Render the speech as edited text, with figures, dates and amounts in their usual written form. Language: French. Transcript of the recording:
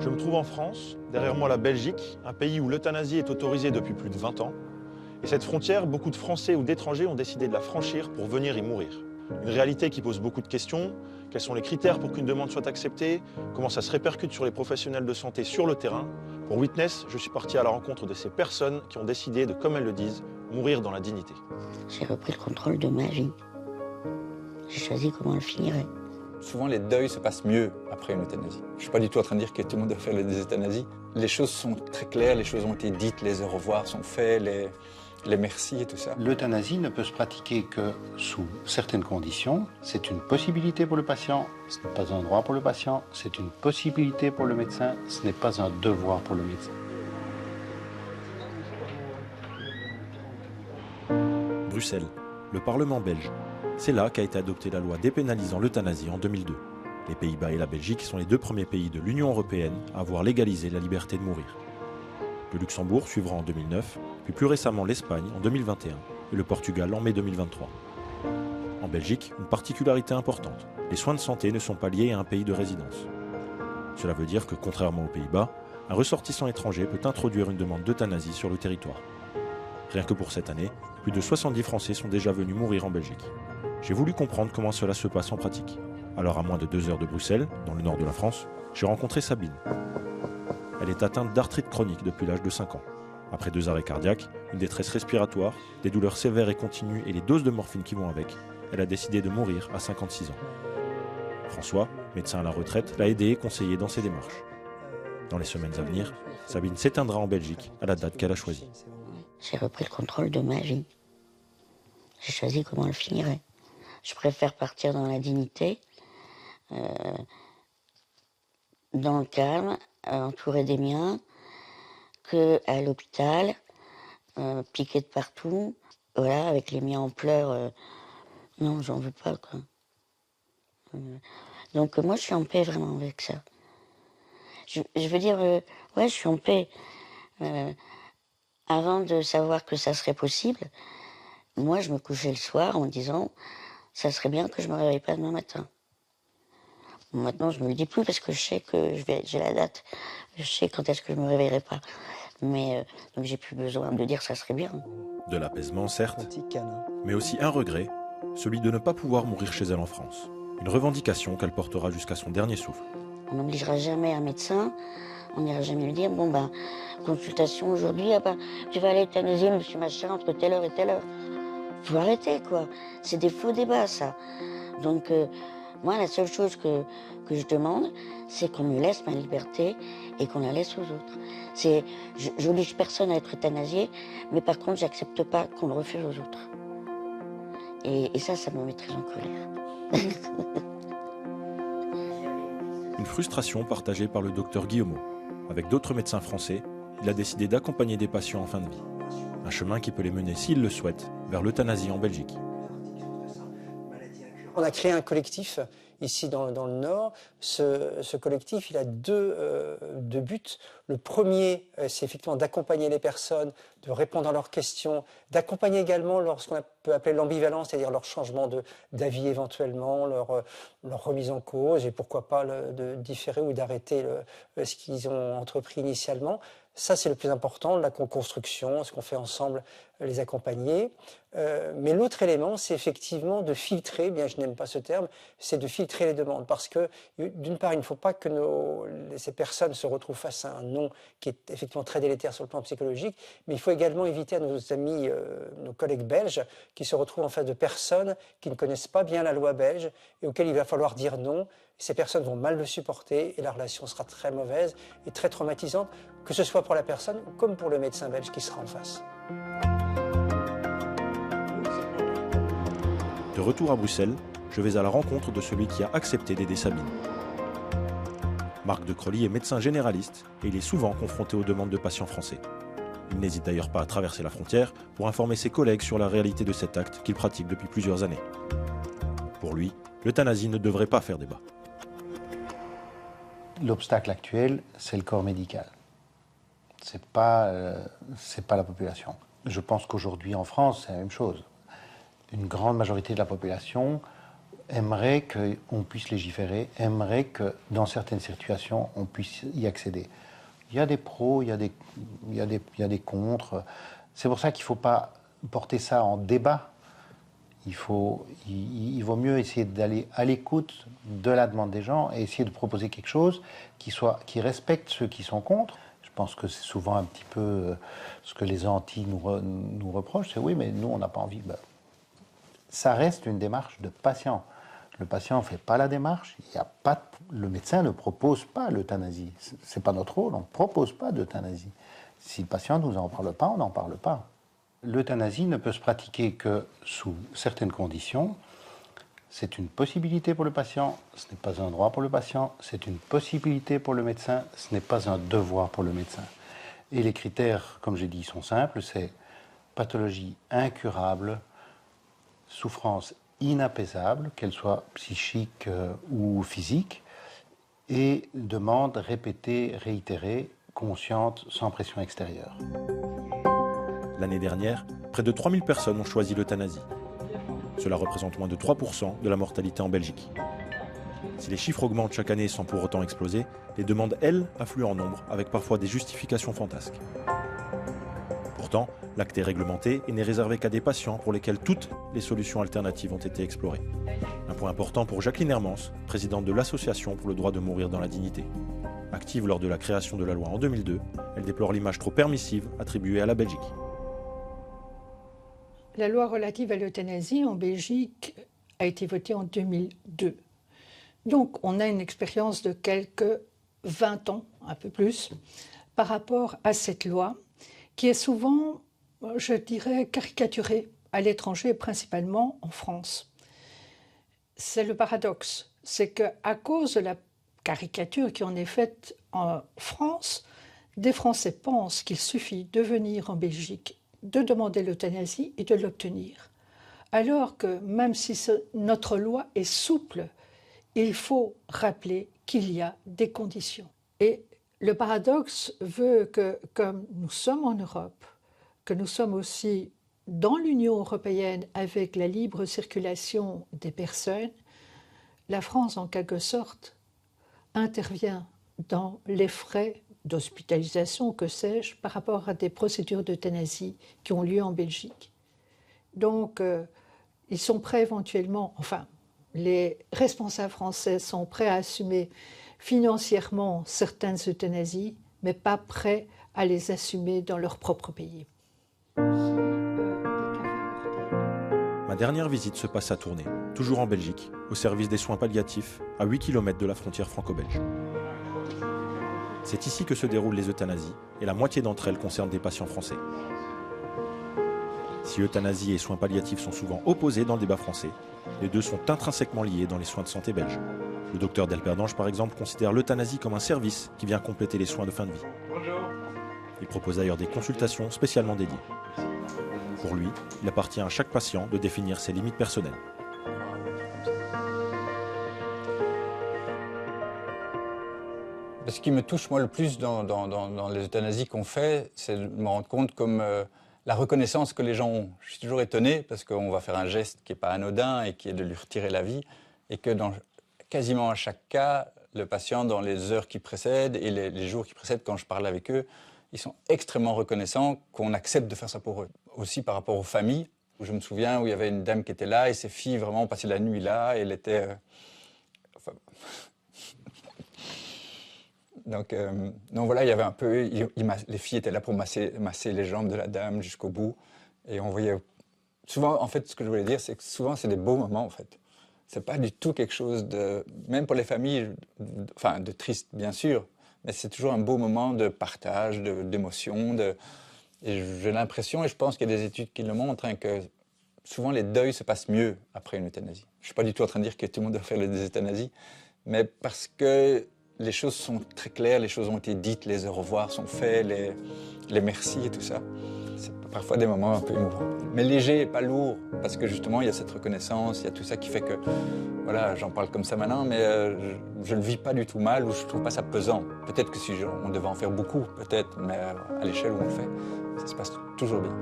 Je me trouve en France, derrière moi la Belgique, un pays où l'euthanasie est autorisée depuis plus de 20 ans. Et cette frontière, beaucoup de Français ou d'étrangers ont décidé de la franchir pour venir y mourir. Une réalité qui pose beaucoup de questions. Quels sont les critères pour qu'une demande soit acceptée? Comment ça se répercute sur les professionnels de santé sur le terrain? Pour Witness, je suis parti à la rencontre de ces personnes qui ont décidé de, comme elles le disent, mourir dans la dignité. J'ai repris le contrôle de ma vie. J'ai choisi comment elle finirait. Souvent, les deuils se passent mieux après une euthanasie. Je ne suis pas du tout en train de dire que tout le monde doit faire des euthanasies. Les choses sont très claires, les choses ont été dites, les au revoir sont faits, les merci et tout ça. L'euthanasie ne peut se pratiquer que sous certaines conditions. C'est une possibilité pour le patient, ce n'est pas un droit pour le patient, c'est une possibilité pour le médecin, ce n'est pas un devoir pour le médecin. Bruxelles, le Parlement belge. C'est là qu'a été adoptée la loi dépénalisant l'euthanasie en 2002. Les Pays-Bas et la Belgique sont les deux premiers pays de l'Union européenne à avoir légalisé la liberté de mourir. Le Luxembourg suivra en 2009, puis plus récemment l'Espagne en 2021 et le Portugal en mai 2023. En Belgique, une particularité importante, les soins de santé ne sont pas liés à un pays de résidence. Cela veut dire que, contrairement aux Pays-Bas, un ressortissant étranger peut introduire une demande d'euthanasie sur le territoire. Rien que pour cette année, plus de 70 Français sont déjà venus mourir en Belgique. J'ai voulu comprendre comment cela se passe en pratique. Alors à moins de 2 heures de Bruxelles, dans le nord de la France, j'ai rencontré Sabine. Elle est atteinte d'arthrite chronique depuis l'âge de 5 ans. Après 2 arrêts cardiaques, une détresse respiratoire, des douleurs sévères et continues et les doses de morphine qui vont avec, elle a décidé de mourir à 56 ans. François, médecin à la retraite, l'a aidée et conseillée dans ses démarches. Dans les semaines à venir, Sabine s'éteindra en Belgique à la date qu'elle a choisie. J'ai repris le contrôle de ma vie. J'ai choisi comment elle finirait. Je préfère partir dans la dignité, dans le calme, entouré des miens, qu'à l'hôpital, piqué de partout, voilà, avec les miens en pleurs. Non, j'en veux pas, quoi. Donc moi, je suis en paix vraiment avec ça. Je veux dire, ouais, je suis en paix. Avant de savoir que ça serait possible, moi, je me couchais le soir en me disant, ça serait bien que je me réveille pas demain matin. Maintenant, je me le dis plus parce que je sais que j'ai la date, je sais quand est-ce que je me réveillerai pas. Mais donc j'ai plus besoin de dire ça serait bien. De l'apaisement, certes, mais aussi un regret, celui de ne pas pouvoir mourir chez elle en France. Une revendication qu'elle portera jusqu'à son dernier souffle. On n'obligera jamais un médecin, on n'ira jamais lui dire, bon ben, consultation aujourd'hui, ah ben, tu vas aller euthanasier monsieur machin entre telle heure et telle heure. Faut arrêter, quoi. C'est des faux débats, ça. Donc, moi, la seule chose que je demande, c'est qu'on me laisse ma liberté et qu'on la laisse aux autres. Je n'oblige personne à être euthanasié, mais par contre, j'accepte pas qu'on le refuse aux autres. Et ça me met très en colère. Une frustration partagée par le docteur Guillaumeau. Avec d'autres médecins français, il a décidé d'accompagner des patients en fin de vie. Un chemin qui peut les mener, s'ils le souhaitent, vers l'euthanasie en Belgique. On a créé un collectif ici dans le Nord. Ce collectif, il a deux buts. Le premier, c'est effectivement d'accompagner les personnes, de répondre à leurs questions, d'accompagner également lorsqu'on peut appeler l'ambivalence, c'est-à-dire leur changement d'avis éventuellement, leur remise en cause et pourquoi pas de différer ou d'arrêter ce qu'ils ont entrepris initialement. Ça, c'est le plus important, la co-construction, ce qu'on fait ensemble, les accompagner. Mais l'autre élément, c'est effectivement de filtrer, bien je n'aime pas ce terme, c'est de filtrer les demandes. Parce que, d'une part, il ne faut pas que ces personnes se retrouvent face à un non qui est effectivement très délétère sur le plan psychologique, mais il faut également éviter à nos amis, nos collègues belges, qui se retrouvent en face de personnes qui ne connaissent pas bien la loi belge et auxquelles il va falloir dire non. Ces personnes vont mal le supporter et la relation sera très mauvaise et très traumatisante, que ce soit pour la personne comme pour le médecin belge qui sera en face. De retour à Bruxelles, je vais à la rencontre de celui qui a accepté d'aider Sabine. Marc de Crolly est médecin généraliste et il est souvent confronté aux demandes de patients français. Il n'hésite d'ailleurs pas à traverser la frontière pour informer ses collègues sur la réalité de cet acte qu'il pratique depuis plusieurs années. Pour lui, l'euthanasie ne devrait pas faire débat. L'obstacle actuel, c'est le corps médical. C'est pas la population. Je pense qu'aujourd'hui en France, c'est la même chose. Une grande majorité de la population aimerait qu'on puisse légiférer, aimerait que dans certaines situations, on puisse y accéder. Il y a des pros, il y a des contre. C'est pour ça qu'il ne faut pas porter ça en débat. Il vaut mieux essayer d'aller à l'écoute de la demande des gens et essayer de proposer quelque chose qui respecte ceux qui sont contre. Je pense que c'est souvent un petit peu ce que les anti nous reprochent, c'est oui, mais nous, on n'a pas envie. Ben, ça reste une démarche de patient. Le patient ne fait pas la démarche, le médecin ne propose pas l'euthanasie. Ce n'est pas notre rôle, on ne propose pas d'euthanasie. Si le patient ne nous en parle pas, on n'en parle pas. L'euthanasie ne peut se pratiquer que sous certaines conditions. C'est une possibilité pour le patient, ce n'est pas un droit pour le patient, c'est une possibilité pour le médecin, ce n'est pas un devoir pour le médecin. Et les critères, comme j'ai dit, sont simples, c'est pathologie incurable, souffrance inapaisable, qu'elle soit psychique ou physique, et demande répétée, réitérée, consciente, sans pression extérieure. L'année dernière, près de 3000 personnes ont choisi l'euthanasie. Cela représente moins de 3% de la mortalité en Belgique. Si les chiffres augmentent chaque année sans pour autant exploser, les demandes, elles, affluent en nombre, avec parfois des justifications fantasques. Pourtant, l'acte est réglementé et n'est réservé qu'à des patients pour lesquels toutes les solutions alternatives ont été explorées. Un point important pour Jacqueline Hermans, présidente de l'Association pour le droit de mourir dans la dignité. Active lors de la création de la loi en 2002, elle déplore l'image trop permissive attribuée à la Belgique. La loi relative à l'euthanasie en Belgique a été votée en 2002. Donc on a une expérience de quelques 20 ans, un peu plus, par rapport à cette loi qui est souvent, je dirais, caricaturée à l'étranger, principalement en France. C'est le paradoxe, c'est qu'à cause de la caricature qui en est faite en France, des Français pensent qu'il suffit de venir en Belgique, de demander l'euthanasie et de l'obtenir. Alors que même si notre loi est souple, il faut rappeler qu'il y a des conditions. Et le paradoxe veut que, comme nous sommes en Europe, que nous sommes aussi dans l'Union européenne avec la libre circulation des personnes, la France, en quelque sorte, intervient dans les frais d'hospitalisation, que sais-je, par rapport à des procédures d'euthanasie qui ont lieu en Belgique. Donc, ils sont prêts éventuellement, enfin, les responsables français sont prêts à assumer financièrement certaines euthanasies, mais pas prêts à les assumer dans leur propre pays. Ma dernière visite se passe à Tournai, toujours en Belgique, au service des soins palliatifs, à 8 km de la frontière franco-belge. C'est ici que se déroulent les euthanasies, et la moitié d'entre elles concernent des patients français. Si euthanasie et soins palliatifs sont souvent opposés dans le débat français, les deux sont intrinsèquement liés dans les soins de santé belges. Le docteur Delperdange, par exemple, considère l'euthanasie comme un service qui vient compléter les soins de fin de vie. Bonjour. Il propose d'ailleurs des consultations spécialement dédiées. Pour lui, il appartient à chaque patient de définir ses limites personnelles. Ce qui me touche moi le plus dans les euthanasies qu'on fait, c'est de me rendre compte comme la reconnaissance que les gens ont. Je suis toujours étonné parce qu'on va faire un geste qui n'est pas anodin et qui est de lui retirer la vie, et que dans quasiment à chaque cas, le patient, dans les heures qui précèdent et les jours qui précèdent, quand je parle avec eux, ils sont extrêmement reconnaissants qu'on accepte de faire ça pour eux. Aussi par rapport aux familles, où je me souviens où il y avait une dame qui était là et ses filles vraiment ont passé la nuit là, et elle était... Donc voilà, il y avait un peu... les filles étaient là pour masser les jambes de la dame jusqu'au bout. Et on voyait... Souvent, en fait, ce que je voulais dire, c'est que souvent, c'est des beaux moments, en fait. C'est pas du tout quelque chose de... Même pour les familles, enfin, de triste, bien sûr, mais c'est toujours un beau moment de partage, d'émotion. Et j'ai l'impression, et je pense qu'il y a des études qui le montrent, hein, que souvent, les deuils se passent mieux après une euthanasie. Je suis pas du tout en train de dire que tout le monde doit faire des euthanasies, mais parce que les choses sont très claires, les choses ont été dites, les au revoir sont faits, les merci et tout ça. C'est parfois des moments un peu émouvants. Mais léger et pas lourd, parce que justement, il y a cette reconnaissance, il y a tout ça qui fait que, voilà, j'en parle comme ça maintenant, mais je ne vis pas du tout mal, ou je ne trouve pas ça pesant. Peut-être que si on devait en faire beaucoup, peut-être, mais à l'échelle où on le fait, ça se passe toujours bien.